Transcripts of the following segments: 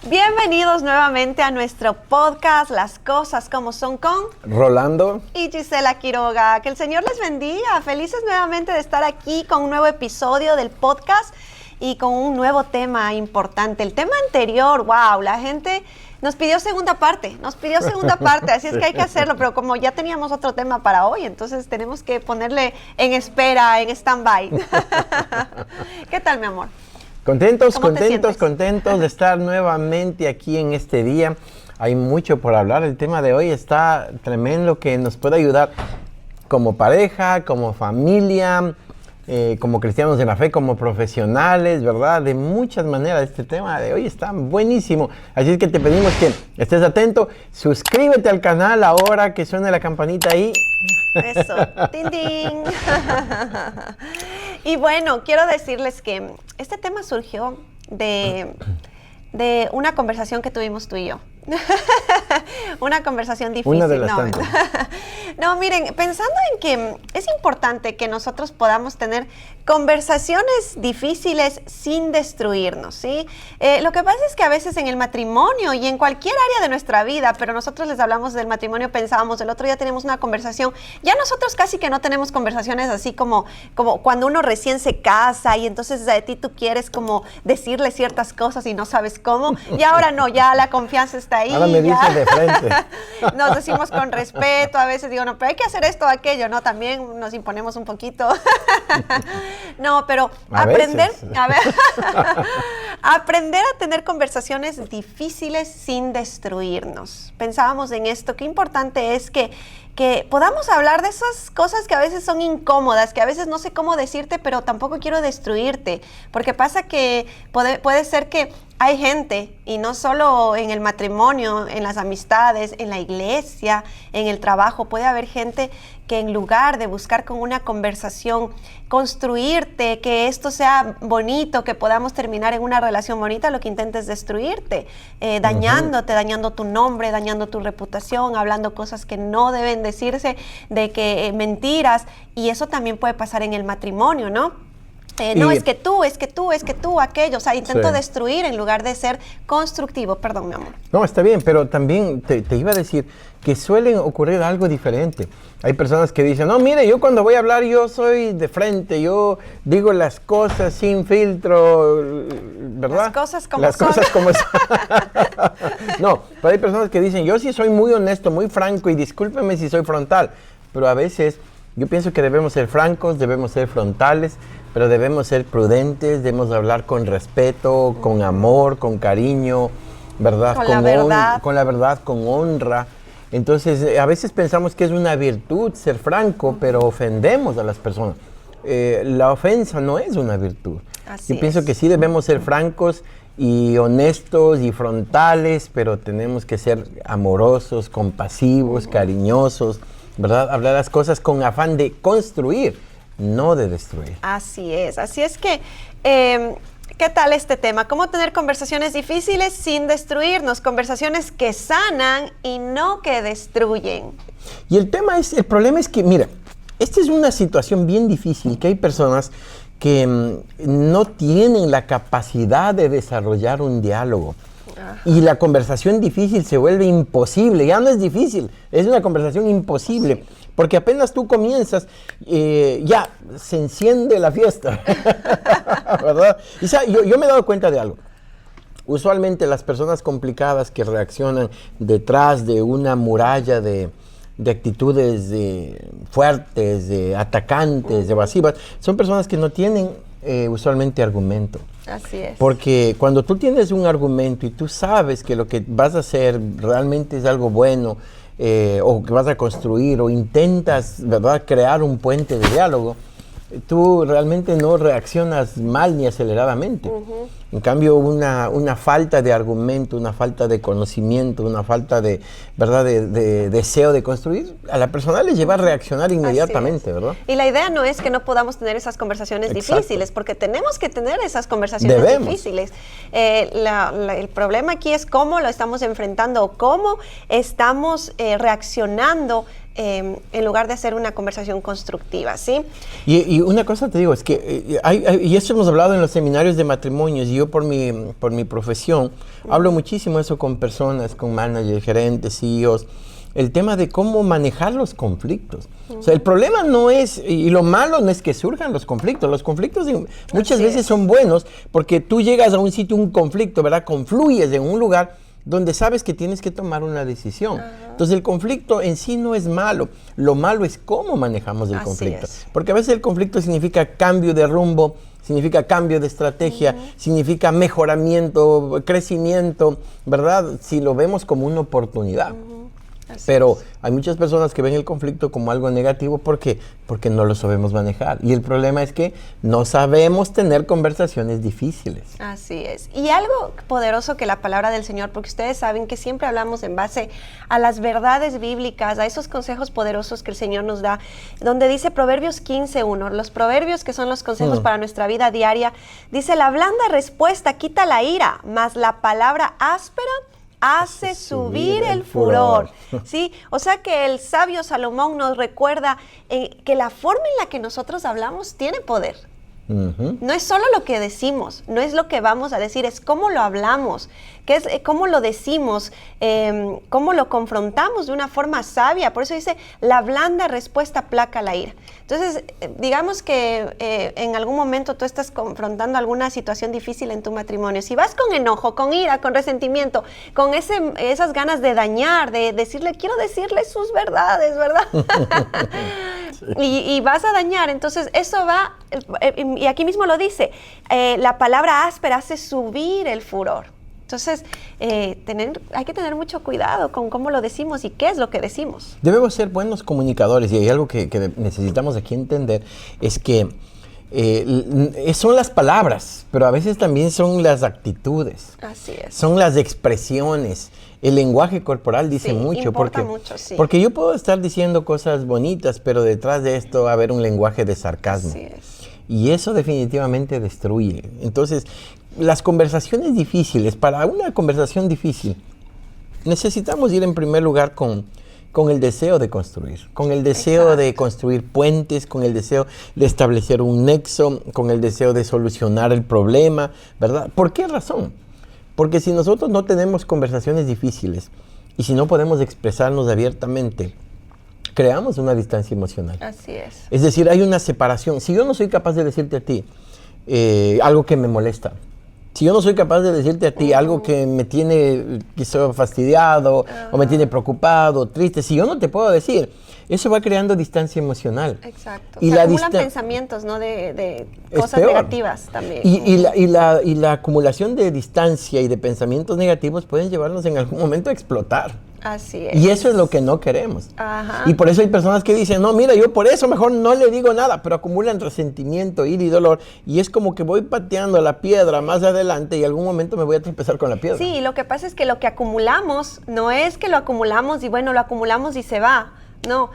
Bienvenidos nuevamente a nuestro podcast Las Cosas Como Son con Rolando y Gisela Quiroga. Que el Señor les bendiga. Felices nuevamente de estar aquí con un nuevo episodio del podcast y con un nuevo tema importante. El tema anterior, wow, la gente nos pidió segunda parte, así es que hay que hacerlo, pero como ya teníamos otro tema para hoy, entonces tenemos que ponerle en espera, en stand-by. ¿Qué tal, mi amor? Contentos de estar nuevamente aquí en este día. Hay mucho por hablar. El tema de hoy está tremendo, que nos puede ayudar como pareja, como familia, como cristianos de la fe, como profesionales, ¿verdad? De muchas maneras. Este tema de hoy está buenísimo. Así es que te pedimos que estés atento. Suscríbete al canal ahora que suene la campanita ahí. Eso, tin, tin. Y bueno, quiero decirles que este tema surgió de una conversación que tuvimos tú y yo. Una conversación difícil. Una de las tantas. No, miren, pensando en que es importante que nosotros podamos tener conversaciones difíciles sin destruirnos, ¿sí? Lo que pasa es que a veces en el matrimonio y en cualquier área de nuestra vida, pero nosotros les hablamos del matrimonio, pensábamos, el otro día tenemos una conversación, ya nosotros casi que no tenemos conversaciones así como cuando uno recién se casa y entonces de ti tú quieres como decirle ciertas cosas y no sabes cómo, y ahora no, ya la confianza está ahí. Ahora me dices de frente. Nos decimos con respeto, a veces digo, no, pero hay que hacer esto o aquello, ¿no? También nos imponemos un poquito. No, pero aprender a tener conversaciones difíciles sin destruirnos. Pensábamos en esto, qué importante es que podamos hablar de esas cosas que a veces son incómodas, que a veces no sé cómo decirte, pero tampoco quiero destruirte, porque pasa que puede ser que hay gente, y no solo en el matrimonio, en las amistades, en la iglesia, en el trabajo, puede haber gente que en lugar de buscar con una conversación construirte, que esto sea bonito, que podamos terminar en una relación bonita, lo que intenta es destruirte, dañándote, dañando tu nombre, dañando tu reputación, hablando cosas que no deben decirse, de que mentiras, y eso también puede pasar en el matrimonio, ¿no? No, es que tú, aquello, o sea, intento destruir en lugar de ser constructivo. Perdón, mi amor. No, está bien, pero también te iba a decir que suelen ocurrir algo diferente. Hay personas que dicen, no, mire, yo cuando voy a hablar, yo soy de frente, yo digo las cosas sin filtro, ¿verdad? Las cosas como las son. Cosas como son. No, pero hay personas que dicen, yo sí soy muy honesto, muy franco, y discúlpeme si soy frontal, pero a veces yo pienso que debemos ser francos, debemos ser frontales, pero debemos ser prudentes, debemos hablar con respeto, con amor, con cariño, ¿verdad? Con la verdad. Con la verdad, con honra. Entonces, a veces pensamos que es una virtud ser franco, pero ofendemos a las personas. La ofensa no es una virtud. Yo pienso que sí debemos ser francos y honestos y frontales, pero tenemos que ser amorosos, compasivos, cariñosos, ¿verdad? Hablar las cosas con afán de construir, no de destruir. Así es que, ¿qué tal este tema? ¿Cómo tener conversaciones difíciles sin destruirnos? Conversaciones que sanan y no que destruyen. Y el problema es que, mira, esta es una situación bien difícil, que hay personas que no tienen la capacidad de desarrollar un diálogo. Y la conversación difícil se vuelve imposible. Ya no es difícil, es una conversación imposible. Sí. Porque apenas tú comienzas, ya se enciende la fiesta. ¿Verdad? Y yo me he dado cuenta de algo. Usualmente las personas complicadas que reaccionan detrás de una muralla de actitudes fuertes, de atacantes, evasivas, son personas que no tienen usualmente argumento. Así es. Porque cuando tú tienes un argumento y tú sabes que lo que vas a hacer realmente es algo bueno, o que vas a construir, o intentas, ¿verdad?, crear un puente de diálogo, tú realmente no reaccionas mal ni aceleradamente. En cambio, una falta de argumento, una falta de conocimiento, una falta de, ¿verdad?, de deseo de construir, a la persona le lleva a reaccionar inmediatamente, ¿verdad? Y la idea no es que no podamos tener esas conversaciones difíciles, porque tenemos que tener esas conversaciones difíciles. El problema aquí es cómo lo estamos enfrentando, o cómo estamos reaccionando en lugar de hacer una conversación constructiva, ¿sí? Y una cosa te digo, es que, y esto hemos hablado en los seminarios de matrimonios, y yo por mi profesión hablo muchísimo eso con personas, con managers, gerentes, CEOs, el tema de cómo manejar los conflictos. O sea, el problema no es, y lo malo no es que surjan los conflictos muchas veces son buenos, porque tú llegas a un sitio, un conflicto, ¿verdad? Confluyes en un lugar donde sabes que tienes que tomar una decisión. Entonces el conflicto en sí no es malo, lo malo es cómo manejamos el conflicto. Porque a veces el conflicto significa cambio de rumbo, significa cambio de estrategia, significa mejoramiento, crecimiento, ¿verdad? Si lo vemos como una oportunidad. Pero hay muchas personas que ven el conflicto como algo negativo porque no lo sabemos manejar. Y el problema es que no sabemos tener conversaciones difíciles. Así es. Y algo poderoso que la palabra del Señor, porque ustedes saben que siempre hablamos en base a las verdades bíblicas, a esos consejos poderosos que el Señor nos da, donde dice Proverbios 15:1, los proverbios que son los consejos para nuestra vida diaria, dice: la blanda respuesta quita la ira, mas la palabra áspera hace subir el furor. ¿Sí? O sea que el sabio Salomón nos recuerda que la forma en la que nosotros hablamos tiene poder. No es solo lo que decimos, no es lo que vamos a decir, es cómo lo hablamos, cómo lo decimos, cómo lo confrontamos de una forma sabia. Por eso dice, la blanda respuesta aplaca la ira. Entonces, digamos que en algún momento tú estás confrontando alguna situación difícil en tu matrimonio. Si vas con enojo, con ira, con resentimiento, con esas ganas de dañar, de decirle, quiero decirle sus verdades, ¿verdad? y vas a dañar, entonces eso va, y aquí mismo lo dice, la palabra áspera hace subir el furor. Entonces, hay que tener mucho cuidado con cómo lo decimos y qué es lo que decimos. Debemos ser buenos comunicadores, y hay algo que necesitamos aquí entender, es que son las palabras, pero a veces también son las actitudes. Así es. Son las expresiones. El lenguaje corporal dice mucho. Importa mucho, sí. Porque yo puedo estar diciendo cosas bonitas, pero detrás de esto va a haber un lenguaje de sarcasmo. Así es. Y eso definitivamente destruye. Entonces, las conversaciones difíciles, para una conversación difícil, necesitamos ir en primer lugar con el deseo de construir, con el deseo de construir puentes, con el deseo de establecer un nexo, con el deseo de solucionar el problema, ¿verdad? ¿Por qué razón? Porque si nosotros no tenemos conversaciones difíciles y si no podemos expresarnos abiertamente, creamos una distancia emocional. Así es. Es decir, hay una separación. Si yo no soy capaz de decirte a ti algo que me molesta, si yo no soy capaz de decirte a ti algo que me tiene quizá fastidiado o me tiene preocupado, triste, si yo no te puedo decir, eso va creando distancia emocional. Exacto. Y se acumulan pensamientos, ¿no? de cosas negativas también. Y la acumulación de distancia y de pensamientos negativos pueden llevarnos en algún momento a explotar. Así es. Y eso es lo que no queremos. Ajá. Y por eso hay personas que dicen, no, mira, yo por eso mejor no le digo nada, pero acumulan resentimiento, ira y dolor, y es como que voy pateando la piedra más adelante y en algún momento me voy a tropezar con la piedra. Sí, lo que pasa es que lo que acumulamos no es que lo acumulamos y bueno, lo acumulamos y se va. No,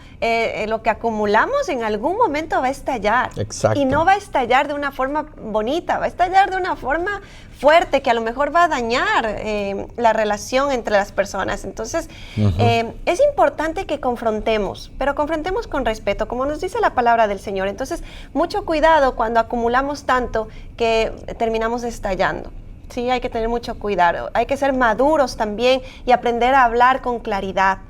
lo que acumulamos en algún momento va a estallar. Exacto. Y no va a estallar de una forma bonita, va a estallar de una forma fuerte que a lo mejor va a dañar la relación entre las personas. Entonces, es importante que confrontemos, pero confrontemos con respeto, como nos dice la palabra del Señor. Entonces, mucho cuidado cuando acumulamos tanto que terminamos estallando. Sí, hay que tener mucho cuidado. Hay que ser maduros también y aprender a hablar con claridad,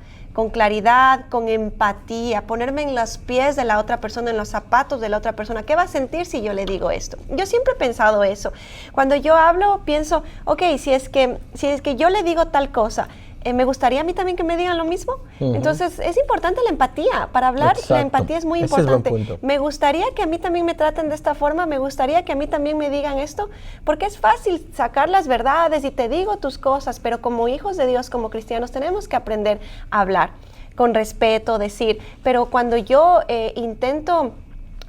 con empatía, ponerme en los pies de la otra persona, en los zapatos de la otra persona. ¿Qué va a sentir si yo le digo esto? Yo siempre he pensado eso. Cuando yo hablo, pienso, ok, si es que yo le digo tal cosa, ¿me gustaría a mí también que me digan lo mismo? Entonces, es importante la empatía. Para hablar, Exacto. la empatía es muy Ese es importante. buen punto. Me gustaría que a mí también me traten de esta forma, me gustaría que a mí también me digan esto, porque es fácil sacar las verdades y te digo tus cosas, pero como hijos de Dios, como cristianos, tenemos que aprender a hablar con respeto, decir, pero cuando yo intento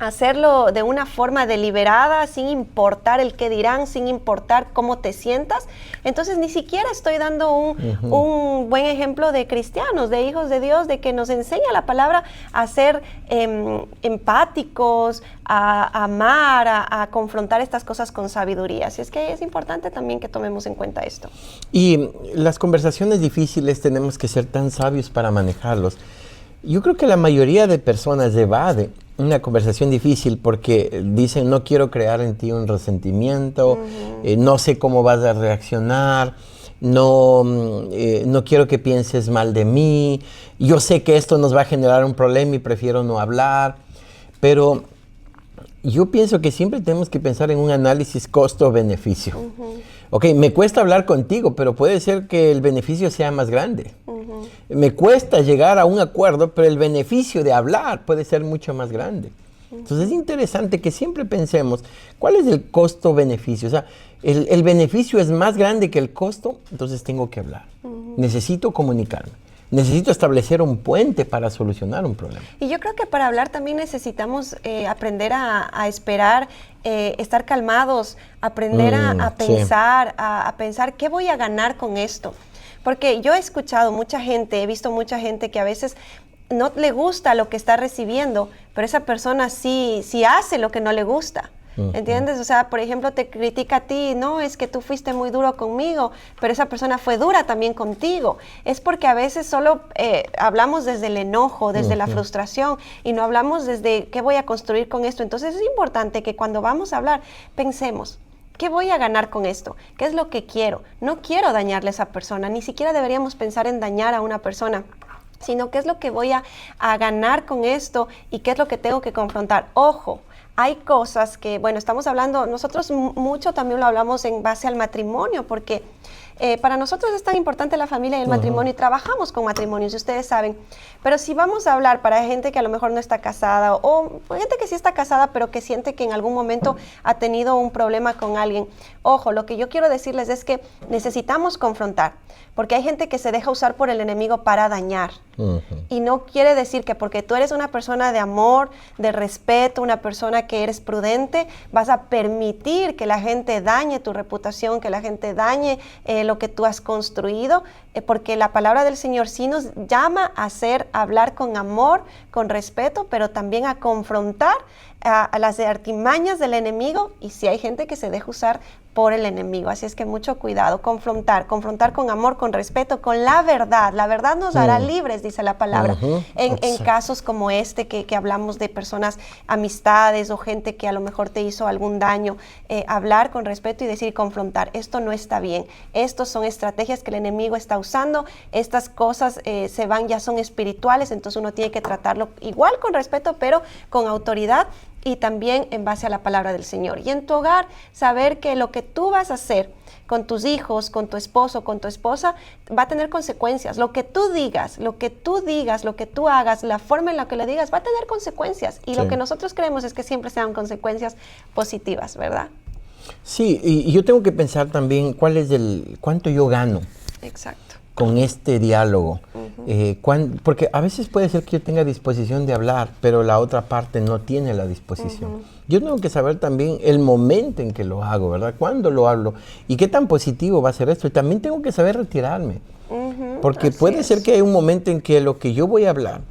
hacerlo de una forma deliberada, sin importar el qué dirán, sin importar cómo te sientas, entonces ni siquiera estoy dando un buen ejemplo de cristianos, de hijos de Dios, de que nos enseña la palabra a ser empáticos, a amar, a confrontar estas cosas con sabiduría. Así es que es importante también que tomemos en cuenta esto. Y las conversaciones difíciles tenemos que ser tan sabios para manejarlos. Yo creo que la mayoría de personas evade una conversación difícil porque dicen no quiero crear en ti un resentimiento, no sé cómo vas a reaccionar, no quiero que pienses mal de mí, yo sé que esto nos va a generar un problema y prefiero no hablar, pero yo pienso que siempre tenemos que pensar en un análisis costo-beneficio. Ok, me cuesta hablar contigo, pero puede ser que el beneficio sea más grande. Me cuesta llegar a un acuerdo, pero el beneficio de hablar puede ser mucho más grande. Entonces es interesante que siempre pensemos, ¿cuál es el costo-beneficio? O sea, el beneficio es más grande que el costo, entonces tengo que hablar. Necesito comunicarme. Necesito establecer un puente para solucionar un problema. Y yo creo que para hablar también necesitamos aprender a esperar, estar calmados, aprender a pensar, sí. a pensar qué voy a ganar con esto. Porque yo he escuchado mucha gente, he visto mucha gente que a veces no le gusta lo que está recibiendo, pero esa persona sí hace lo que no le gusta. ¿Entiendes? O sea, por ejemplo, te critica a ti, no, es que tú fuiste muy duro conmigo, pero esa persona fue dura también contigo. Es porque a veces solo hablamos desde el enojo, desde la frustración, y no hablamos desde qué voy a construir con esto. Entonces es importante que cuando vamos a hablar, pensemos, ¿qué voy a ganar con esto? ¿Qué es lo que quiero? No quiero dañarle a esa persona, ni siquiera deberíamos pensar en dañar a una persona, sino qué es lo que voy a ganar con esto y qué es lo que tengo que confrontar. Ojo, hay cosas que, bueno, estamos hablando, nosotros mucho también lo hablamos en base al matrimonio, porque para nosotros es tan importante la familia y el matrimonio, y trabajamos con matrimonios, ustedes saben. Pero si vamos a hablar para gente que a lo mejor no está casada, o gente que sí está casada, pero que siente que en algún momento ha tenido un problema con alguien, ojo, lo que yo quiero decirles es que necesitamos confrontar, porque hay gente que se deja usar por el enemigo para dañar. Y no quiere decir que porque tú eres una persona de amor, de respeto, una persona que eres prudente, vas a permitir que la gente dañe tu reputación, que la gente dañe lo que tú has construido, porque la palabra del Señor sí nos llama a hablar con amor, con respeto, pero también a confrontar a las artimañas del enemigo, y si hay gente que se deja usar por el enemigo. Así es que mucho cuidado, confrontar con amor, con respeto, con la verdad. La verdad nos hará libres, dice la palabra. En casos como este que hablamos de personas, amistades o gente que a lo mejor te hizo algún daño, hablar con respeto y decir, confrontar, esto no está bien. Estos son estrategias que el enemigo está usando, estas cosas ya son espirituales, entonces uno tiene que tratarlo igual con respeto, pero con autoridad, y también en base a la palabra del Señor. Y en tu hogar, saber que lo que tú vas a hacer con tus hijos, con tu esposo, con tu esposa, va a tener consecuencias. Lo que tú digas, lo que tú hagas, la forma en la que lo digas, va a tener consecuencias. Y lo que nosotros queremos es que siempre sean consecuencias positivas, ¿verdad? Sí, y yo tengo que pensar también cuánto yo gano. Exacto. Con este diálogo, porque a veces puede ser que yo tenga disposición de hablar, pero la otra parte no tiene la disposición. Yo tengo que saber también el momento en que lo hago, ¿verdad? Cuándo lo hablo y qué tan positivo va a ser esto. Y también tengo que saber retirarme, porque puede ser que hay un momento en que lo que yo voy a hablar,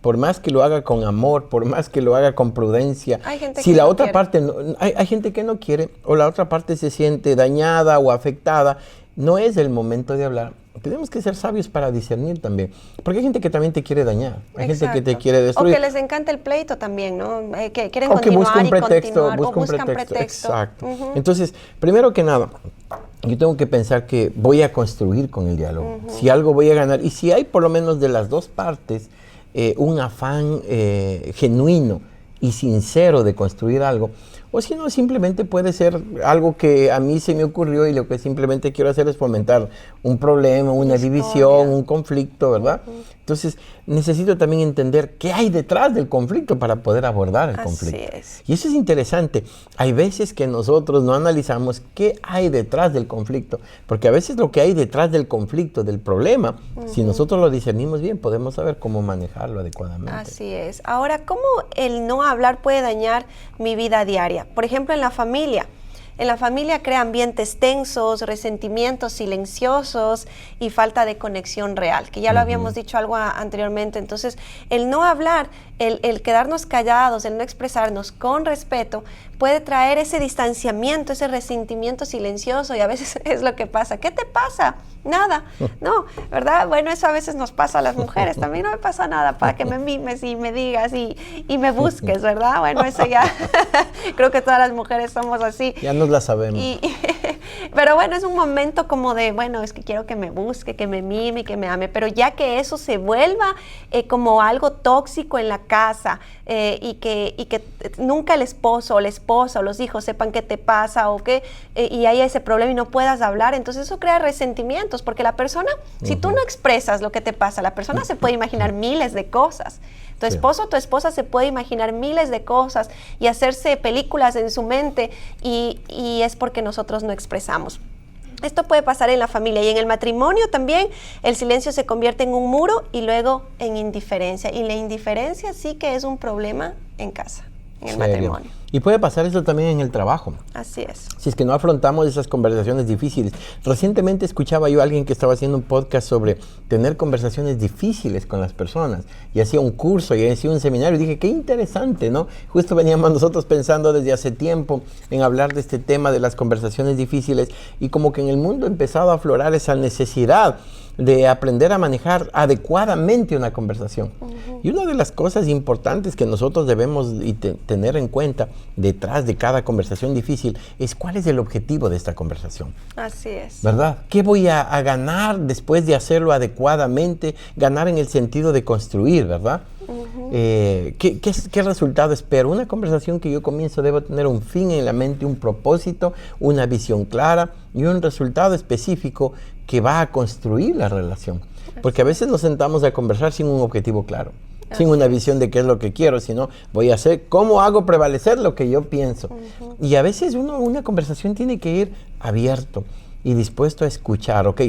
por más que lo haga con amor, por más que lo haga con prudencia, si la otra parte, hay gente que no quiere, o la otra parte se siente dañada o afectada, no es el momento de hablar. Tenemos que ser sabios para discernir también, porque hay gente que también te quiere dañar, hay gente que te quiere destruir. O que les encanta el pleito también, ¿no? Que quieren continuar y continuar, o buscan pretexto. Exacto. Entonces, primero que nada, yo tengo que pensar que voy a construir con el diálogo, si algo voy a ganar, y si hay por lo menos de las dos partes un afán genuino y sincero de construir algo, o si no, simplemente puede ser algo que a mí se me ocurrió y lo que simplemente quiero hacer es fomentar un problema, una división, un conflicto, ¿verdad? Entonces, necesito también entender qué hay detrás del conflicto para poder abordar el conflicto. Así es. Y eso es interesante. Hay veces que nosotros no analizamos qué hay detrás del conflicto, porque a veces lo que hay detrás del conflicto, del problema, si nosotros lo discernimos bien, podemos saber cómo manejarlo adecuadamente. Así es. Ahora, ¿cómo el no hablar puede dañar mi vida diaria? Por ejemplo, en la familia. En la familia crea ambientes tensos, resentimientos silenciosos y falta de conexión real, que ya lo habíamos dicho algo anteriormente. Entonces, el no hablar, el quedarnos callados, el no expresarnos con respeto, puede traer ese distanciamiento, ese resentimiento silencioso, y a veces es lo que pasa. ¿Qué te pasa? Nada, no, ¿verdad? Bueno, eso a veces nos pasa a las mujeres, también no me pasa nada, para que me mimes y me digas y me busques, ¿verdad? Bueno, eso ya, creo que todas las mujeres somos así. Ya nos la sabemos. Pero bueno, es un momento como de, bueno, es que quiero que me busque, que me mime, que me ame, pero ya que eso se vuelva como algo tóxico en la casa, y que nunca el esposo o la esposa o los hijos sepan qué te pasa o qué, y haya ese problema y no puedas hablar, entonces eso crea resentimientos, porque la persona, si tú no expresas lo que te pasa, la persona se puede imaginar miles de cosas. Tu esposo o tu esposa se puede imaginar miles de cosas y hacerse películas en su mente, y es porque nosotros no expresamos. Esto puede pasar en la familia y en el matrimonio también. El silencio se convierte en un muro y luego en indiferencia. Y la indiferencia sí que es un problema en casa, en el matrimonio. Y puede pasar eso también en el trabajo. Así es. Si es que no afrontamos esas conversaciones difíciles. Recientemente escuchaba yo a alguien que estaba haciendo un podcast sobre tener conversaciones difíciles con las personas. Y hacía un curso y hacía un seminario. Y dije, qué interesante, ¿no? Justo veníamos nosotros pensando desde hace tiempo en hablar de este tema de las conversaciones difíciles. Y como que en el mundo ha empezado a aflorar esa necesidad de aprender a manejar adecuadamente una conversación. Y una de las cosas importantes que nosotros debemos tener en cuenta detrás de cada conversación difícil es cuál es el objetivo de esta conversación. Así es. ¿Verdad? ¿Qué voy a ganar después de hacerlo adecuadamente? Ganar en el sentido de construir, ¿verdad? ¿Qué resultado espero? Una conversación que yo comienzo debo tener un fin en la mente, un propósito, una visión clara y un resultado específico que va a construir la relación. Porque a veces nos sentamos a conversar sin un objetivo claro, sin una visión de qué es lo que quiero, sino voy a hacer, cómo hago prevalecer lo que yo pienso. Y a veces una conversación tiene que ir abierto y dispuesto a escuchar. Ok,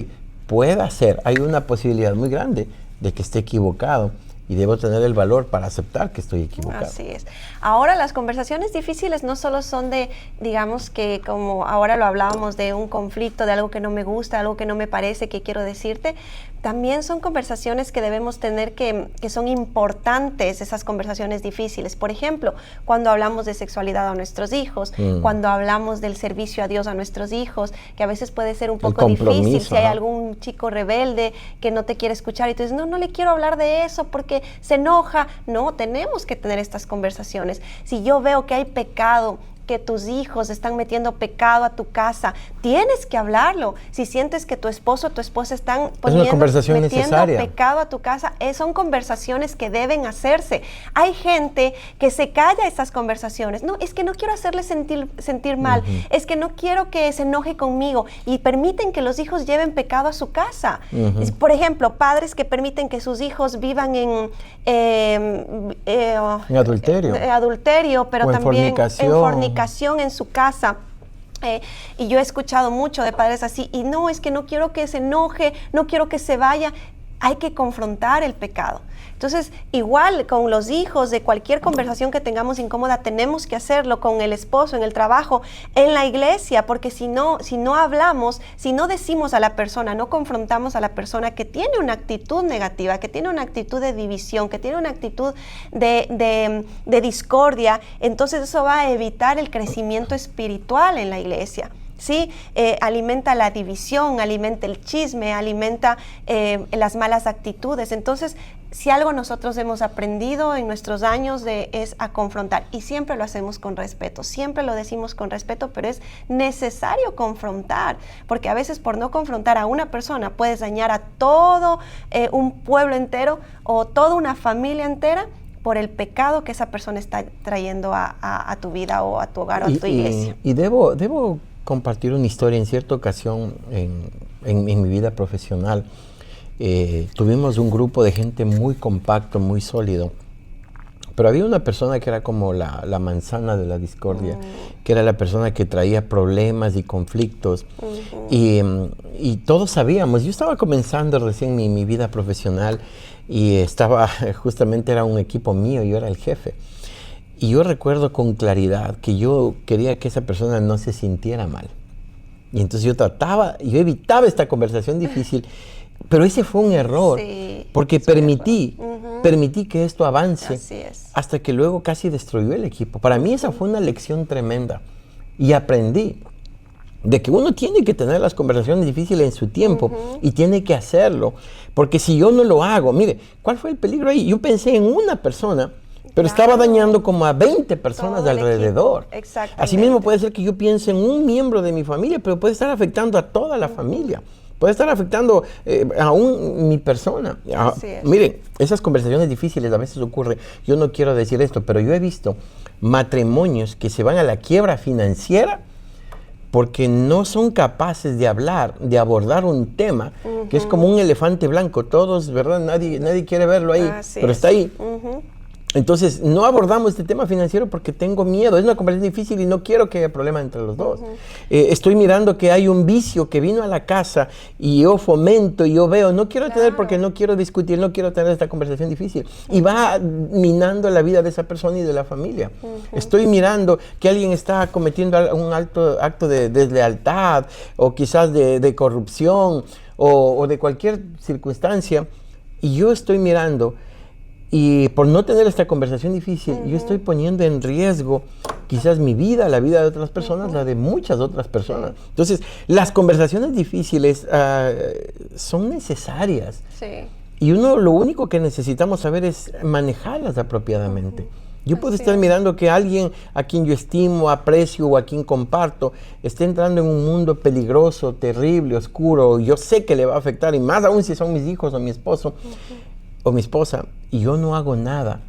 puede ser, hay una posibilidad muy grande de que esté equivocado. Y debo tener el valor para aceptar que estoy equivocado. Así es. Ahora, las conversaciones difíciles no solo son de, digamos que como ahora lo hablábamos, de un conflicto, de algo que no me gusta, algo que no me parece, que quiero decirte. También son conversaciones que debemos tener que son importantes, esas conversaciones difíciles. Por ejemplo, cuando hablamos de sexualidad a nuestros hijos, cuando hablamos del servicio a Dios a nuestros hijos, que a veces puede ser un poco difícil. Si hay algún chico rebelde que no te quiere escuchar y tú dices, no le quiero hablar de eso porque se enoja. No, tenemos que tener estas conversaciones. Si yo veo que hay pecado, que tus hijos están metiendo pecado a tu casa, tienes que hablarlo. Si sientes que tu esposo o tu esposa están metiendo pecado a tu casa, son conversaciones que deben hacerse. Hay gente que se calla esas conversaciones. No, es que no quiero hacerle sentir mal, es que no quiero que se enoje conmigo, y permiten que los hijos lleven pecado a su casa. Por ejemplo, padres que permiten que sus hijos vivan en adulterio, pero o también en fornicación en su casa. Y yo he escuchado mucho de padres así, y no, es que no quiero que se enoje, no quiero que se vaya. Hay que confrontar el pecado. Entonces, igual con los hijos, de cualquier conversación que tengamos incómoda, tenemos que hacerlo con el esposo, en el trabajo, en la iglesia, porque si no hablamos, si no decimos a la persona, no confrontamos a la persona que tiene una actitud negativa, que tiene una actitud de división, que tiene una actitud de discordia, entonces eso va a evitar el crecimiento espiritual en la iglesia. ¿Sí? Alimenta la división, alimenta el chisme, alimenta las malas actitudes. Entonces, si algo nosotros hemos aprendido en nuestros años es a confrontar, y siempre lo hacemos con respeto, siempre lo decimos con respeto, pero es necesario confrontar, porque a veces por no confrontar a una persona puedes dañar a todo un pueblo entero o toda una familia entera por el pecado que esa persona está trayendo a tu vida o a tu hogar o a tu iglesia. Y debo compartir una historia. En cierta ocasión en mi vida profesional tuvimos un grupo de gente muy compacto, muy sólido, pero había una persona que era como la manzana de la discordia, que era la persona que traía problemas y conflictos, y todos sabíamos. Yo estaba comenzando recién mi vida profesional y justamente era un equipo mío, yo era el jefe. Y yo recuerdo con claridad que yo quería que esa persona no se sintiera mal. Y entonces yo evitaba esta conversación difícil, pero ese fue un error, porque permití permití que esto avance, Así es. hasta que luego casi destruyó el equipo. Para mí esa fue una lección tremenda y aprendí de que uno tiene que tener las conversaciones difíciles en su tiempo y tiene que hacerlo, porque si yo no lo hago, mire, ¿cuál fue el peligro ahí? Yo pensé en una persona, pero estaba dañando como a 20 personas de alrededor. Exactamente. Asimismo puede ser que yo piense en un miembro de mi familia, pero puede estar afectando a toda la familia. Puede estar afectando aún mi persona. Miren, esas conversaciones difíciles a veces ocurren. Yo no quiero decir esto, pero yo he visto matrimonios que se van a la quiebra financiera porque no son capaces de hablar, de abordar un tema que es como un elefante blanco. Todos, ¿verdad? Nadie quiere verlo ahí, pero está ahí. Entonces, no abordamos este tema financiero porque tengo miedo. Es una conversación difícil y no quiero que haya problema entre los dos. Estoy mirando que hay un vicio que vino a la casa y yo fomento y yo veo. No quiero tener porque no quiero discutir, no quiero tener esta conversación difícil. Y va minando la vida de esa persona y de la familia. Estoy mirando que alguien está cometiendo un acto de deslealtad o quizás de corrupción o de cualquier circunstancia. Y yo estoy mirando. Y por no tener esta conversación difícil, yo estoy poniendo en riesgo quizás mi vida, la vida de otras personas, la de muchas otras personas. Entonces, las conversaciones difíciles son necesarias. Y lo único que necesitamos saber es manejarlas apropiadamente. Yo puedo estar mirando que alguien a quien yo estimo, aprecio o a quien comparto esté entrando en un mundo peligroso, terrible, oscuro. Yo sé que le va a afectar, y más aún si son mis hijos o mi esposo. O mi esposa, y yo no hago nada,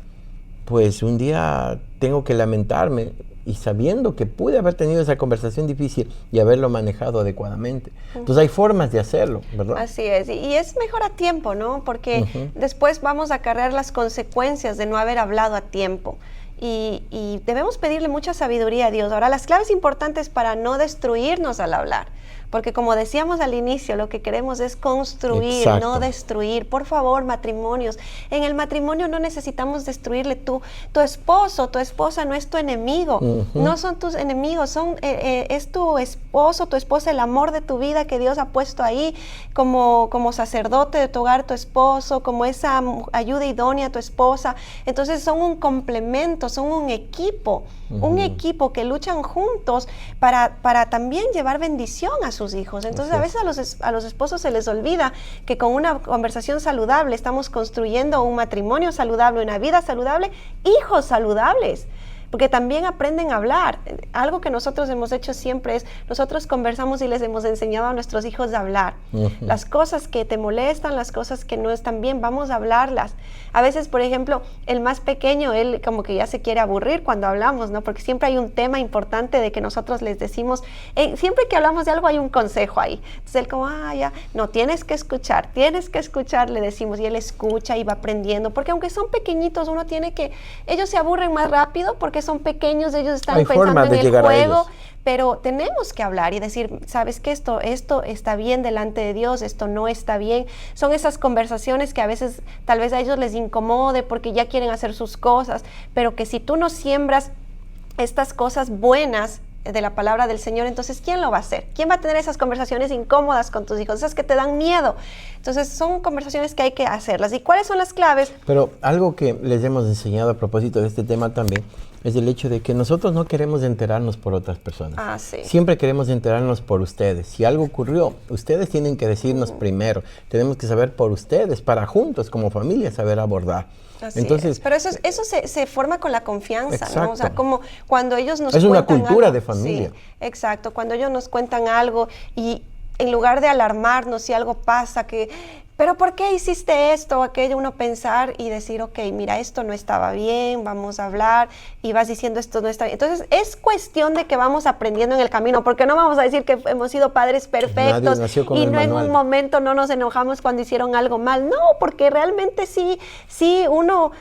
pues un día tengo que lamentarme, y sabiendo que pude haber tenido esa conversación difícil y haberlo manejado adecuadamente. Entonces hay formas de hacerlo, ¿verdad? Así es, y es mejor a tiempo, ¿no? Porque después vamos a acarrear las consecuencias de no haber hablado a tiempo. Y debemos pedirle mucha sabiduría a Dios. Ahora, las claves importantes para no destruirnos al hablar. Porque como decíamos al inicio, lo que queremos es construir, no destruir. Por favor, matrimonios. En el matrimonio no necesitamos destruirle. Tu esposo, tu esposa no es tu enemigo. No son tus enemigos, es tu esposo, tu esposa, el amor de tu vida que Dios ha puesto ahí como sacerdote de tu hogar, tu esposo, como esa ayuda idónea a tu esposa. Entonces son un complemento, son un equipo. Un equipo que luchan juntos para también llevar bendición a sus hijos. Entonces a veces a los esposos se les olvida que con una conversación saludable estamos construyendo un matrimonio saludable, una vida saludable, hijos saludables. Porque también aprenden a hablar. Algo que nosotros hemos hecho siempre es, nosotros conversamos y les hemos enseñado a nuestros hijos a hablar. Las cosas que te molestan, las cosas que no están bien, vamos a hablarlas. A veces, por ejemplo, el más pequeño, él como que ya se quiere aburrir cuando hablamos, ¿no? Porque siempre hay un tema importante de que nosotros les decimos, siempre que hablamos de algo hay un consejo ahí. Entonces él como, ya, no, tienes que escuchar, le decimos, y él escucha y va aprendiendo. Porque aunque son pequeñitos, uno tiene que, ellos se aburren más rápido porque son pequeños, ellos están pensando en el juego, pero tenemos que hablar y decir, sabes que esto está bien delante de Dios, esto no está bien. Son esas conversaciones que a veces tal vez a ellos les incomode porque ya quieren hacer sus cosas, pero que si tú no siembras estas cosas buenas de la palabra del Señor, entonces ¿quién lo va a hacer? ¿Quién va a tener esas conversaciones incómodas con tus hijos? Esas que te dan miedo. Entonces son conversaciones que hay que hacerlas. ¿Y cuáles son las claves? Pero algo que les hemos enseñado a propósito de este tema también es el hecho de que nosotros no queremos enterarnos por otras personas. Siempre queremos enterarnos por ustedes. Si algo ocurrió, ustedes tienen que decirnos primero. Tenemos que saber por ustedes, para juntos como familia saber abordar. Entonces, pero eso se forma con la confianza, ¿no? O sea, como cuando ellos nos cuentan algo. Es una cultura de familia. Sí, exacto. Cuando ellos nos cuentan algo y en lugar de alarmarnos si algo pasa, pero ¿por qué hiciste esto o aquello? Uno pensar y decir, ok, mira, esto no estaba bien, vamos a hablar, y vas diciendo esto no está bien. Entonces, es cuestión de que vamos aprendiendo en el camino, porque no vamos a decir que hemos sido padres perfectos y no en un momento no nos enojamos cuando hicieron algo mal. No, porque realmente sí uno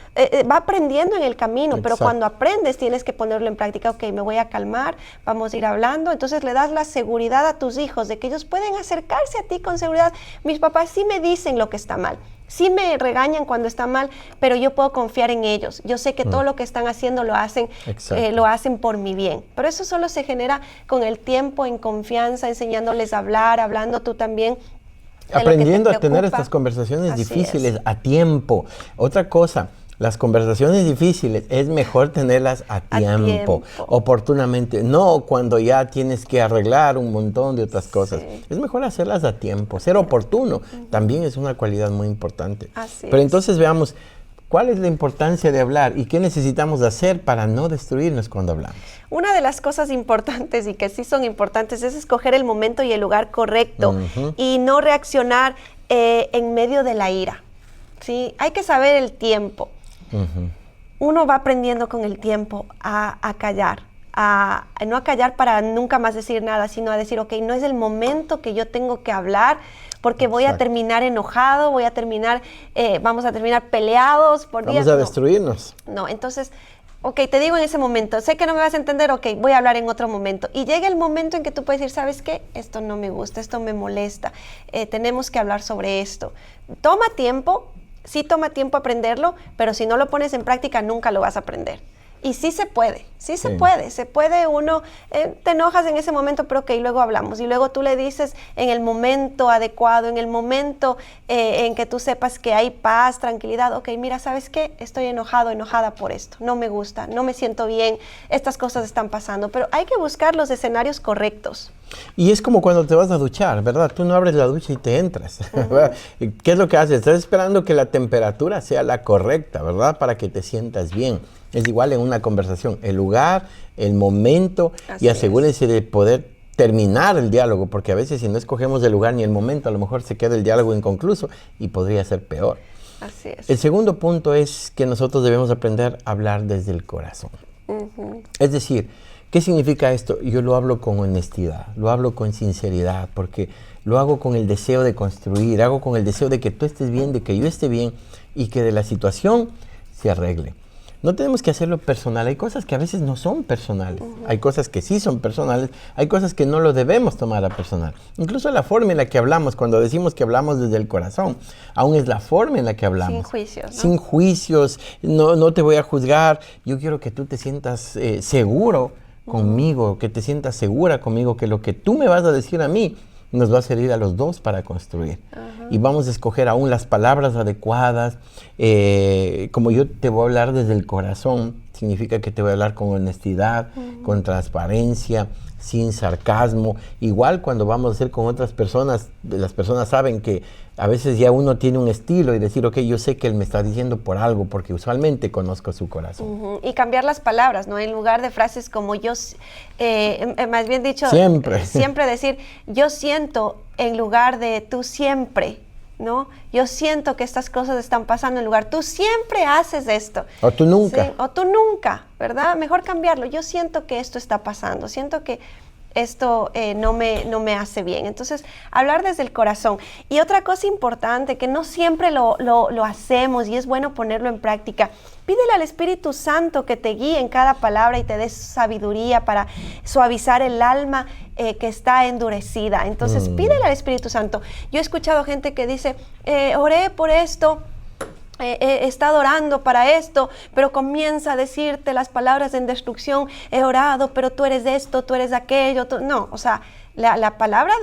va aprendiendo en el camino, pero cuando aprendes tienes que ponerlo en práctica. Ok, me voy a calmar, vamos a ir hablando. Entonces, le das la seguridad a tus hijos de que ellos pueden acercarse a ti con seguridad. Mis papás sí me dicen lo que está mal. Sí me regañan cuando está mal, pero yo puedo confiar en ellos. Yo sé que todo lo que están haciendo lo hacen por mi bien. Pero eso solo se genera con el tiempo, en confianza, enseñándoles a hablar, hablando tú también Aprendiendo a tener estas conversaciones difíciles a tiempo. Otra cosa, las conversaciones difíciles es mejor tenerlas a tiempo, oportunamente, no cuando ya tienes que arreglar un montón de otras cosas. Es mejor hacerlas a tiempo, ser oportuno también es una cualidad muy importante. Pero entonces veamos, ¿cuál es la importancia de hablar y qué necesitamos hacer para no destruirnos cuando hablamos? Una de las cosas importantes y que sí son importantes es escoger el momento y el lugar correcto y no reaccionar en medio de la ira. ¿Sí? Hay que saber el tiempo. Uno va aprendiendo con el tiempo a callar, no a callar para nunca más decir nada, sino a decir, ok, no es el momento que yo tengo que hablar porque voy a terminar enojado, vamos a terminar peleados por días. Vamos a destruirnos. No, entonces, ok, te digo en ese momento, sé que no me vas a entender, ok, voy a hablar en otro momento. Y llega el momento en que tú puedes decir, ¿sabes qué? Esto no me gusta, esto me molesta, tenemos que hablar sobre esto. Toma tiempo. Sí toma tiempo aprenderlo, pero si no lo pones en práctica nunca lo vas a aprender. Y sí se puede, se puede uno, te enojas en ese momento, pero ok, luego hablamos. Y luego tú le dices en el momento adecuado, en el momento en que tú sepas que hay paz, tranquilidad, ok, mira, ¿sabes qué? Estoy enojada por esto, no me gusta, no me siento bien, estas cosas están pasando, pero hay que buscar los escenarios correctos. Y es como cuando te vas a duchar, ¿verdad? Tú no abres la ducha y te entras. ¿Qué es lo que haces? Estás esperando que la temperatura sea la correcta, ¿verdad? Para que te sientas bien. Es igual en una conversación. El lugar, el momento, y asegúrense de poder terminar el diálogo, porque a veces si no escogemos el lugar ni el momento, a lo mejor se queda el diálogo inconcluso y podría ser peor. Así es. El segundo punto es que nosotros debemos aprender a hablar desde el corazón. Es decir, ¿qué significa esto? Yo lo hablo con honestidad, lo hablo con sinceridad, porque lo hago con el deseo de construir, hago con el deseo de que tú estés bien, de que yo esté bien y que de la situación se arregle. No tenemos que hacerlo personal. Hay cosas que a veces no son personales. Hay cosas que sí son personales. Hay cosas que no lo debemos tomar a personal. Incluso la forma en la que hablamos, cuando decimos que hablamos desde el corazón, aún es la forma en la que hablamos. Sin juicios, ¿no? Sin juicios. No te voy a juzgar. Yo quiero que tú te sientas seguro conmigo, que te sientas segura conmigo, que lo que tú me vas a decir a mí nos va a servir a los dos para construir. Y vamos a escoger aún las palabras adecuadas. Como yo te voy a hablar desde el corazón, significa que te voy a hablar con honestidad, con transparencia, sin sarcasmo. Igual cuando vamos a hacer con otras personas, las personas saben que a veces ya uno tiene un estilo y decir, ok, yo sé que él me está diciendo por algo, porque usualmente conozco su corazón. Y cambiar las palabras, ¿no? En lugar de frases como yo, más bien dicho, siempre decir, yo siento, en lugar de tú siempre, ¿no? Yo siento que estas cosas están pasando en lugar, tú siempre haces esto. O tú nunca. ¿Sí? O tú nunca, ¿verdad? Mejor cambiarlo. Yo siento que esto está pasando, siento que esto no me hace bien. Entonces, hablar desde el corazón. Y otra cosa importante, que no siempre lo hacemos y es bueno ponerlo en práctica, pídele al Espíritu Santo que te guíe en cada palabra y te dé sabiduría para suavizar el alma que está endurecida. Entonces, pídele al Espíritu Santo. Yo he escuchado gente que dice, oré por esto, he estado orando para esto, pero comienza a decirte las palabras en destrucción, he orado, pero tú eres de esto, tú eres de aquello. No, o sea, la palabra,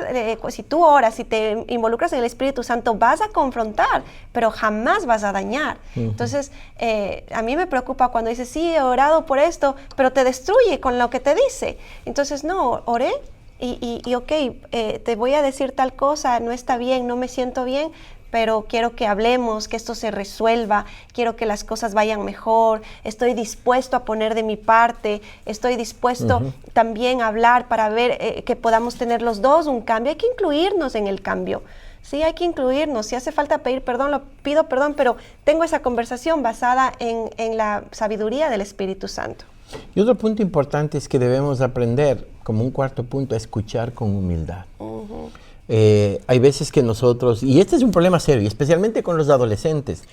si tú oras, si te involucras en el Espíritu Santo, vas a confrontar, pero jamás vas a dañar. Entonces, a mí me preocupa cuando dices, sí, he orado por esto, pero te destruye con lo que te dice. Entonces, no, oré. Y ok, te voy a decir tal cosa, no está bien, no me siento bien, pero quiero que hablemos, que esto se resuelva, quiero que las cosas vayan mejor, estoy dispuesto a poner de mi parte, estoy dispuesto también a hablar para ver que podamos tener los dos un cambio. Hay que incluirnos en el cambio. Sí, hay que incluirnos. Si hace falta pedir perdón, lo pido perdón, pero tengo esa conversación basada en la sabiduría del Espíritu Santo. Y otro punto importante es que debemos aprender, como un cuarto punto, a escuchar con humildad. Hay veces que nosotros, y este es un problema serio, especialmente con los adolescentes.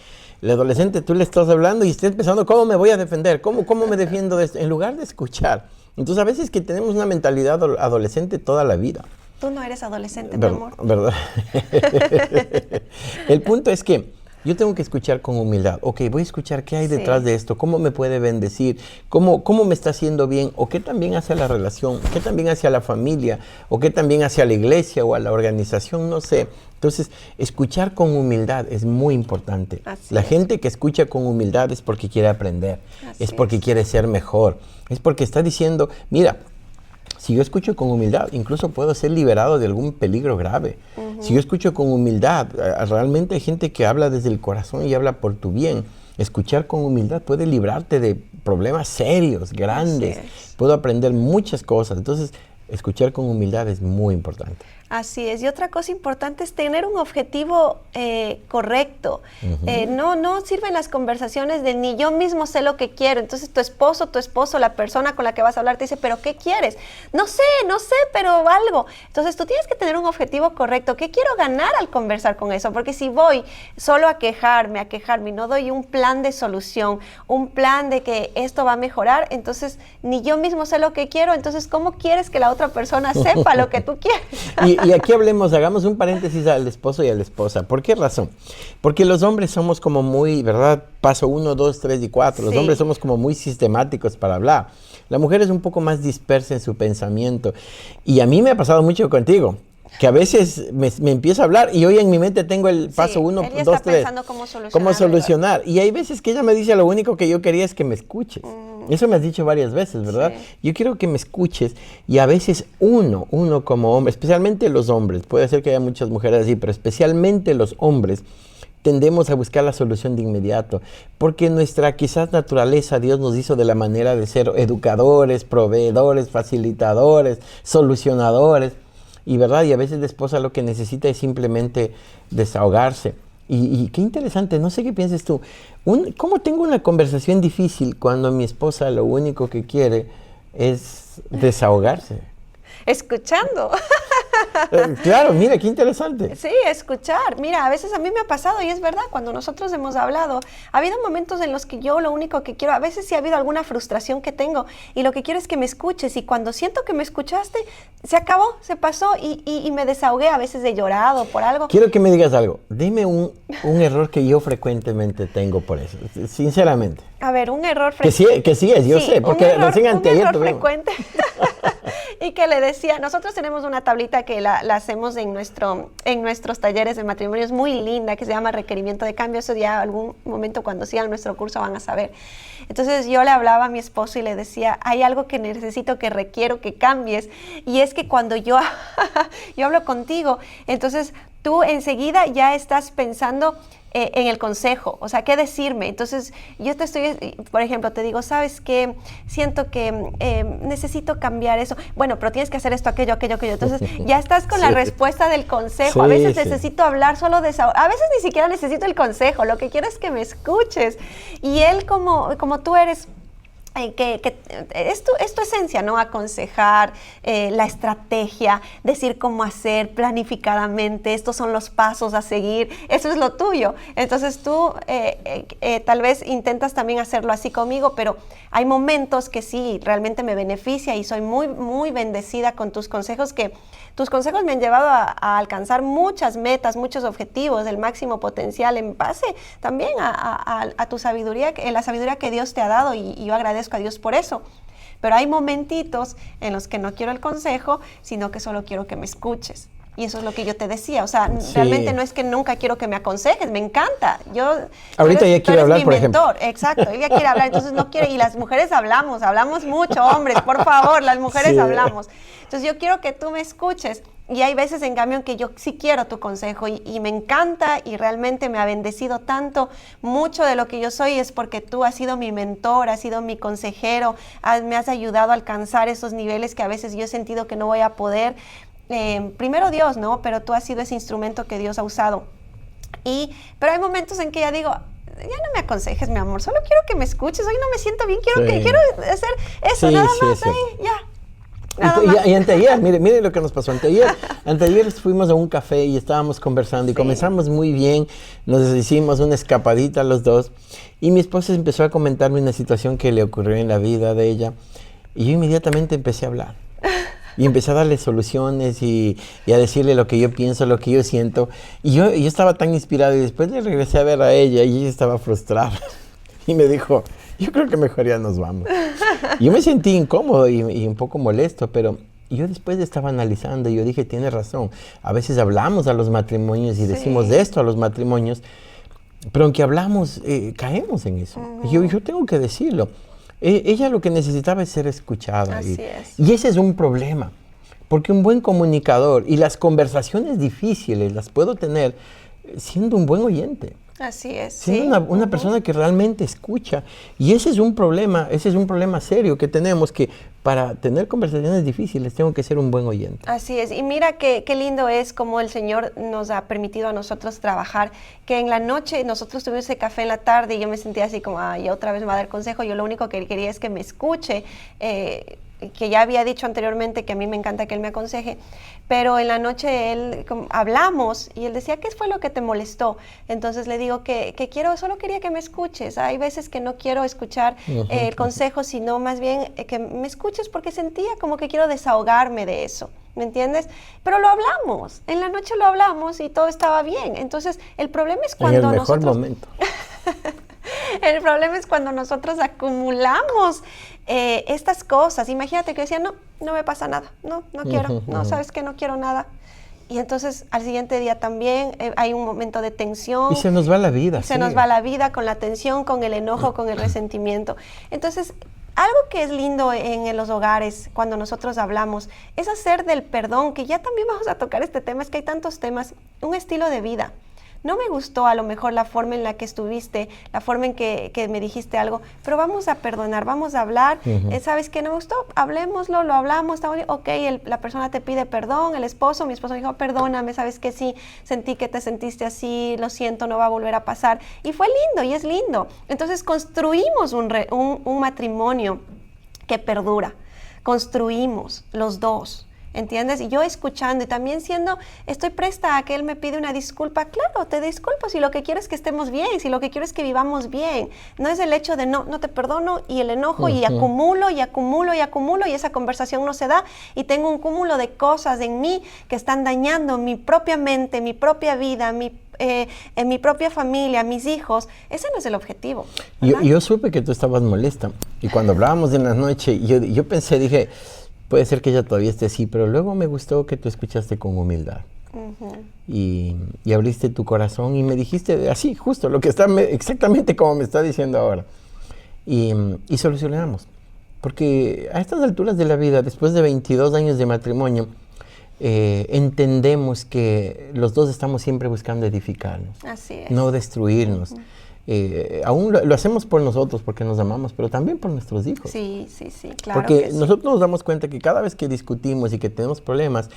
El adolescente, tú le estás hablando y está pensando, ¿cómo me voy a defender? ¿Cómo me defiendo de esto? En lugar de escuchar. Entonces, a veces que tenemos una mentalidad adolescente toda la vida. Tú no eres adolescente, mi amor. ¿Verdad? El punto es que yo tengo que escuchar con humildad. Ok, voy a escuchar qué hay detrás de esto, cómo me puede bendecir, cómo me está haciendo bien, o qué también hace a la relación, qué también hace a la familia, o qué también hace a la iglesia o a la organización, no sé. Entonces, escuchar con humildad es muy importante. La gente que escucha con humildad es porque quiere aprender, es porque quiere ser mejor, es porque está diciendo, mira, si yo escucho con humildad, incluso puedo ser liberado de algún peligro grave. Si yo escucho con humildad, realmente hay gente que habla desde el corazón y habla por tu bien. Escuchar con humildad puede librarte de problemas serios, grandes. Puedo aprender muchas cosas. Entonces, escuchar con humildad es muy importante. Así es. Y otra cosa importante es tener un objetivo correcto. No sirven las conversaciones de ni yo mismo sé lo que quiero. Entonces tu esposo, la persona con la que vas a hablar te dice, ¿pero qué quieres? No sé, pero algo. Entonces tú tienes que tener un objetivo correcto. ¿Qué quiero ganar al conversar con eso? Porque si voy solo a quejarme y no doy un plan de solución, un plan de que esto va a mejorar, entonces ni yo mismo sé lo que quiero. Entonces, ¿cómo quieres que la otra persona sepa lo que tú quieres? Y aquí hagamos un paréntesis al esposo y a la esposa. ¿Por qué razón? Porque los hombres somos como muy, ¿verdad? Paso 1, 2, 3 y 4. Los hombres somos como muy sistemáticos para hablar. La mujer es un poco más dispersa en su pensamiento. Y a mí me ha pasado mucho contigo, que a veces me empiezo a hablar y hoy en mi mente tengo el paso 1, 2, 3. Cómo solucionar. Y hay veces que ella me dice, lo único que yo quería es que me escuches. Eso me has dicho varias veces, ¿verdad? Yo quiero que me escuches y a veces uno como hombre, especialmente los hombres, puede ser que haya muchas mujeres así, pero especialmente los hombres, tendemos a buscar la solución de inmediato, porque nuestra quizás naturaleza, Dios nos hizo de la manera de ser educadores, proveedores, facilitadores, solucionadores, y verdad, y a veces la esposa lo que necesita es simplemente desahogarse. Y qué interesante, no sé qué piensas tú. ¿Cómo tengo una conversación difícil cuando mi esposa lo único que quiere es desahogarse? Escuchando. Claro, mira, qué interesante. Sí, escuchar. Mira, a veces a mí me ha pasado y es verdad, cuando nosotros hemos hablado, ha habido momentos en los que yo lo único que quiero, a veces sí ha habido alguna frustración que tengo y lo que quiero es que me escuches y cuando siento que me escuchaste, se acabó, se pasó y me desahogué, a veces he llorado por algo. Quiero que me digas algo. Dime un error que yo frecuentemente tengo por eso, sinceramente. A ver, un error frecuente. Que sí es, yo sé, porque recién anteayer un error frecuente. Y que le decía, nosotros tenemos una tablita que la hacemos en nuestros talleres de matrimonio, es muy linda, que se llama requerimiento de cambio. Eso ya algún momento cuando sigan nuestro curso van a saber. Entonces yo le hablaba a mi esposo y le decía, hay algo que necesito, que requiero que cambies, y es que cuando yo hablo contigo, entonces tú enseguida ya estás pensando en el consejo, o sea, ¿qué decirme? Entonces, yo te estoy, por ejemplo, te digo, ¿sabes qué? Siento que necesito cambiar eso. Bueno, pero tienes que hacer esto, aquello. Entonces, ya estás con la respuesta del consejo. A veces necesito hablar solo de eso. A veces ni siquiera necesito el consejo. Lo que quiero es que me escuches. Y él, como tú eres... es tu esencia, ¿no? Aconsejar, la estrategia, decir cómo hacer planificadamente, estos son los pasos a seguir, eso es lo tuyo. Entonces tú tal vez intentas también hacerlo así conmigo, pero hay momentos que sí, realmente me beneficia y soy muy, muy bendecida con tus consejos, que tus consejos me han llevado a alcanzar muchas metas, muchos objetivos, el máximo potencial en base también a tu sabiduría, la sabiduría que Dios te ha dado, y yo agradezco a Dios por eso. Pero hay momentitos en los que no quiero el consejo, sino que solo quiero que me escuches. Y eso es lo que yo te decía, o sea, realmente no es que nunca quiero que me aconsejes, me encanta. Ahorita ya quiero hablar, por ejemplo. Exacto, ella quiere hablar, entonces no quiere, y las mujeres hablamos mucho, hombres, por favor, las mujeres hablamos. Entonces yo quiero que tú me escuches, y hay veces en cambio en que yo sí quiero tu consejo, y me encanta, y realmente me ha bendecido tanto. Mucho de lo que yo soy es porque tú has sido mi mentor, has sido mi consejero, me has ayudado a alcanzar esos niveles que a veces yo he sentido que no voy a poder. Primero Dios, ¿no? Pero tú has sido ese instrumento que Dios ha usado. Pero hay momentos en que ya digo, ya no me aconsejes, mi amor, solo quiero que me escuches, hoy no me siento bien, quiero hacer eso, nada más, ya. Y anteayer, mire lo que nos pasó. Anteayer fuimos a un café y estábamos conversando y comenzamos muy bien, nos hicimos una escapadita los dos, y mi esposa empezó a comentarme una situación que le ocurrió en la vida de ella, y yo inmediatamente empecé a hablar. Y empecé a darle soluciones y a decirle lo que yo pienso, lo que yo siento. Y yo estaba tan inspirado y después le regresé a ver a ella y ella estaba frustrada. Y me dijo, yo creo que mejor ya nos vamos. Yo me sentí incómodo y un poco molesto, pero yo después estaba analizando y yo dije, tiene razón. A veces hablamos a los matrimonios y decimos esto a los matrimonios, pero aunque hablamos, caemos en eso. Yo tengo que decirlo. Ella lo que necesitaba es ser escuchada. Y ese es un problema, porque un buen comunicador y las conversaciones difíciles las puedo tener siendo un buen oyente. Así es. Siendo una persona que realmente escucha. Y ese es un problema serio que tenemos, que para tener conversaciones difíciles tengo que ser un buen oyente. Así es. Y mira qué lindo es como el Señor nos ha permitido a nosotros trabajar, que en la noche nosotros tuvimos ese café en la tarde y yo me sentía así como, y otra vez me va a dar consejo. Yo lo único que quería es que me escuche, que ya había dicho anteriormente que a mí me encanta que él me aconseje, pero en la noche hablamos y él decía, ¿qué fue lo que te molestó? Entonces le digo que solo quería que me escuches. Hay veces que no quiero escuchar el consejo, sino más bien que me escuches porque sentía como que quiero desahogarme de eso. ¿Me entiendes? Pero lo hablamos, en la noche lo hablamos y todo estaba bien. Entonces, el problema es cuando en el mejor momento. El problema es cuando nosotros acumulamos estas cosas. Imagínate que decía, no me pasa nada, no quiero, no, ¿sabes qué? No quiero nada. Y entonces al siguiente día también hay un momento de tensión. Y se nos va la vida. Se nos va la vida con la tensión, con el enojo, con el resentimiento. Entonces, algo que es lindo en los hogares, cuando nosotros hablamos, es hacer del perdón, que ya también vamos a tocar este tema, es que hay tantos temas, un estilo de vida. No me gustó a lo mejor la forma en la que estuviste, la forma en que me dijiste algo, pero vamos a perdonar, vamos a hablar. ¿Sabes qué no me gustó? Hablemoslo, lo hablamos, está bien. Ok, la persona te pide perdón, mi esposo dijo, perdóname, ¿sabes qué? Sí, sentí que te sentiste así, lo siento, no va a volver a pasar. Y fue lindo, y es lindo. Entonces construimos un matrimonio que perdura. Construimos los dos. ¿Entiendes? Y yo escuchando y también estoy presta a que él me pide una disculpa. Claro, te disculpo si lo que quiero es que estemos bien, si lo que quiero es que vivamos bien. No es el hecho de no te perdono y el enojo y acumulo y esa conversación no se da y tengo un cúmulo de cosas en mí que están dañando mi propia mente, mi propia vida, en mi propia familia, mis hijos. Ese no es el objetivo. Yo supe que tú estabas molesta y cuando hablábamos en la noche, yo pensé, dije, puede ser que ella todavía esté así, pero luego me gustó que tú escuchaste con humildad. Y abriste tu corazón y me dijiste así, justo, lo que está exactamente como me está diciendo ahora. Y solucionamos. Porque a estas alturas de la vida, después de 22 años de matrimonio, entendemos que los dos estamos siempre buscando edificarnos. Así es. No destruirnos. Aún lo hacemos por nosotros porque nos amamos, pero también por nuestros hijos. Sí, claro. Porque nosotros nos damos cuenta que cada vez que discutimos y que tenemos problemas,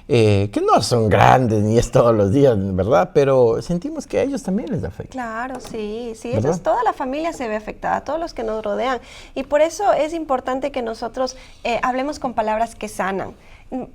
que no son grandes ni es todos los días, ¿verdad? Pero sentimos que a ellos también les afecta. Claro, sí, toda la familia se ve afectada, todos los que nos rodean. Y por eso es importante que nosotros hablemos con palabras que sanan.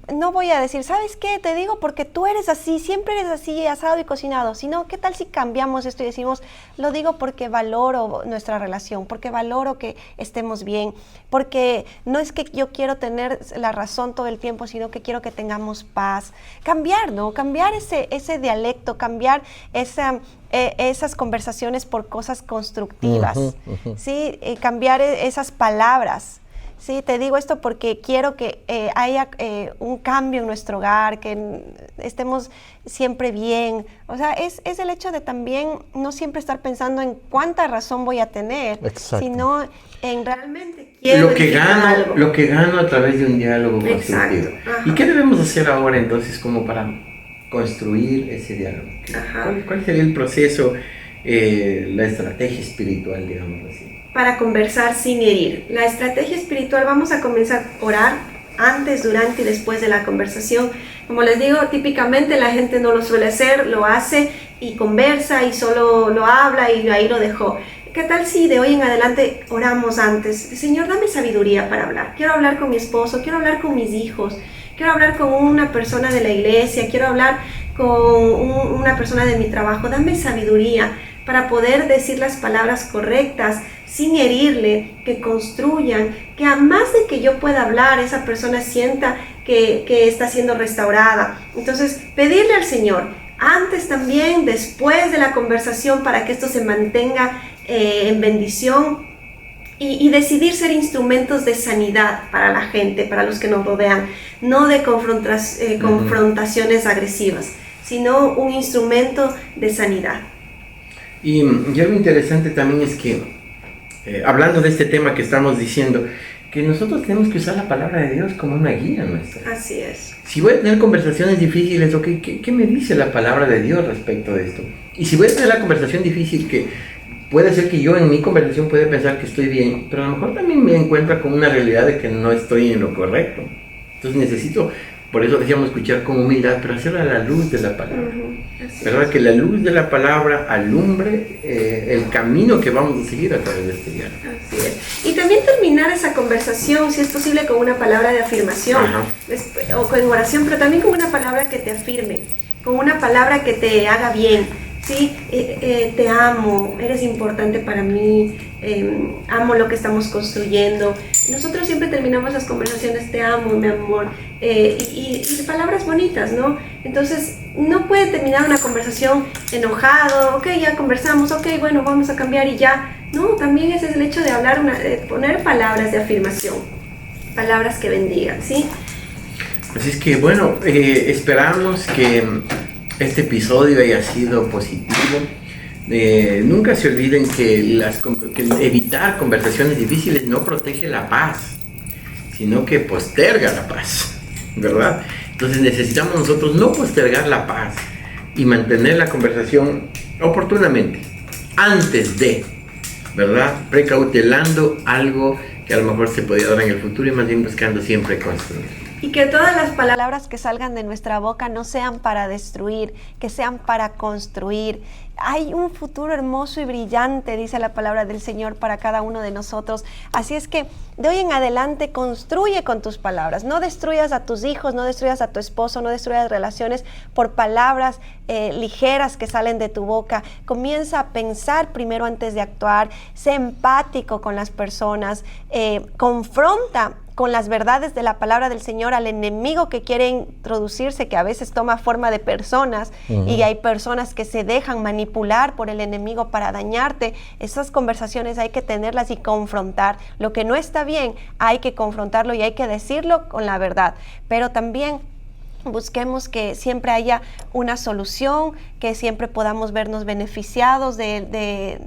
No voy a decir, ¿sabes qué? Te digo porque tú eres así, siempre eres así, asado y cocinado. Sino, ¿qué tal si cambiamos esto y decimos, lo digo porque valoro nuestra relación, porque valoro que estemos bien, porque no es que yo quiero tener la razón todo el tiempo, sino que quiero que tengamos paz. Cambiar, ¿no? Cambiar ese dialecto, cambiar esas conversaciones por cosas constructivas, ¿sí? Cambiar esas palabras. Sí, te digo esto porque quiero que haya un cambio en nuestro hogar, que estemos siempre bien. O sea, es el hecho de también no siempre estar pensando en cuánta razón voy a tener, sino en realmente quiero lo que gano a través de un diálogo constructivo. ¿Y qué debemos hacer ahora entonces como para construir ese diálogo? ¿Cuál sería el proceso, la estrategia espiritual, digamos así? Para conversar sin herir. La estrategia espiritual, vamos a comenzar a orar antes, durante y después de la conversación. Como les digo, típicamente la gente no lo suele hacer, lo hace y conversa y solo lo habla y ahí lo dejó. ¿Qué tal si de hoy en adelante oramos antes? Señor, dame sabiduría para hablar. Quiero hablar con mi esposo, quiero hablar con mis hijos, quiero hablar con una persona de la iglesia, quiero hablar con una persona de mi trabajo. Dame sabiduría para poder decir las palabras correctas, sin herirle, que construyan, que a más de que yo pueda hablar, esa persona sienta que está siendo restaurada. Entonces, pedirle al Señor, antes también, después de la conversación, para que esto se mantenga en bendición, y decidir ser instrumentos de sanidad para la gente, para los que nos rodean, no de confrontaciones agresivas, sino un instrumento de sanidad. Y algo interesante también es que, hablando de este tema que estamos diciendo, que nosotros tenemos que usar la palabra de Dios como una guía nuestra. Así es. Si voy a tener conversaciones difíciles, okay, ¿qué me dice la palabra de Dios respecto de esto? Y si voy a tener la conversación difícil, que puede ser que yo en mi conversación pueda pensar que estoy bien, pero a lo mejor también me encuentro con una realidad de que no estoy en lo correcto. Entonces necesito, por eso decíamos, escuchar con humildad, pero hacerlo a la luz de la palabra. ¿Verdad? Que la luz de la palabra alumbre el camino que vamos a seguir a través de este diálogo. Así es. Y también terminar esa conversación, si es posible, con una palabra de afirmación, o con oración, pero también con una palabra que te afirme, con una palabra que te haga bien. Sí, te amo, eres importante para mí, amo lo que estamos construyendo. Nosotros siempre terminamos las conversaciones, te amo, mi amor, y palabras bonitas, ¿no? Entonces, no puede terminar una conversación enojado, ok, ya conversamos, ok, bueno, vamos a cambiar y ya. No, también ese es el hecho de hablar, poner palabras de afirmación, palabras que bendigan, ¿sí? Así es que, bueno, esperamos que este episodio haya sido positivo. Nunca se olviden que evitar conversaciones difíciles no protege la paz, sino que posterga la paz, ¿verdad? Entonces necesitamos nosotros no postergar la paz y mantener la conversación oportunamente, antes de, ¿verdad? Precautelando algo que a lo mejor se podía dar en el futuro y más bien buscando siempre construir. Y que todas las palabras que salgan de nuestra boca no sean para destruir, que sean para construir. Hay un futuro hermoso y brillante, dice la palabra del Señor, para cada uno de nosotros. Así es que de hoy en adelante construye con tus palabras. No destruyas a tus hijos, no destruyas a tu esposo, no destruyas relaciones por palabras ligeras que salen de tu boca. Comienza a pensar primero antes de actuar. Sé empático con las personas. Confronta con las verdades de la palabra del Señor al enemigo que quiere introducirse, que a veces toma forma de personas, y hay personas que se dejan manipular por el enemigo para dañarte. Esas conversaciones hay que tenerlas y confrontar. Lo que no está bien hay que confrontarlo y hay que decirlo con la verdad, pero también busquemos que siempre haya una solución, que siempre podamos vernos beneficiados de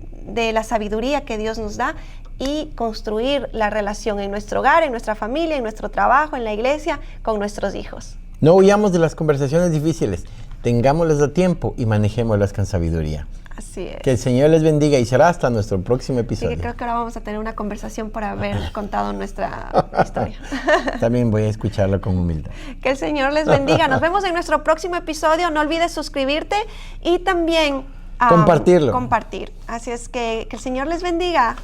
la sabiduría que Dios nos da, y construir la relación en nuestro hogar, en nuestra familia, en nuestro trabajo, en la iglesia, con nuestros hijos. No huyamos de las conversaciones difíciles, tengámoslas a tiempo y manejémoslas con sabiduría. Así es. Que el Señor les bendiga y será hasta nuestro próximo episodio. Sí, creo que ahora vamos a tener una conversación por haber contado nuestra historia. También voy a escucharlo con humildad. Que el Señor les bendiga. Nos vemos en nuestro próximo episodio. No olvides suscribirte y también compartirlo. Compartir. Así es que el Señor les bendiga.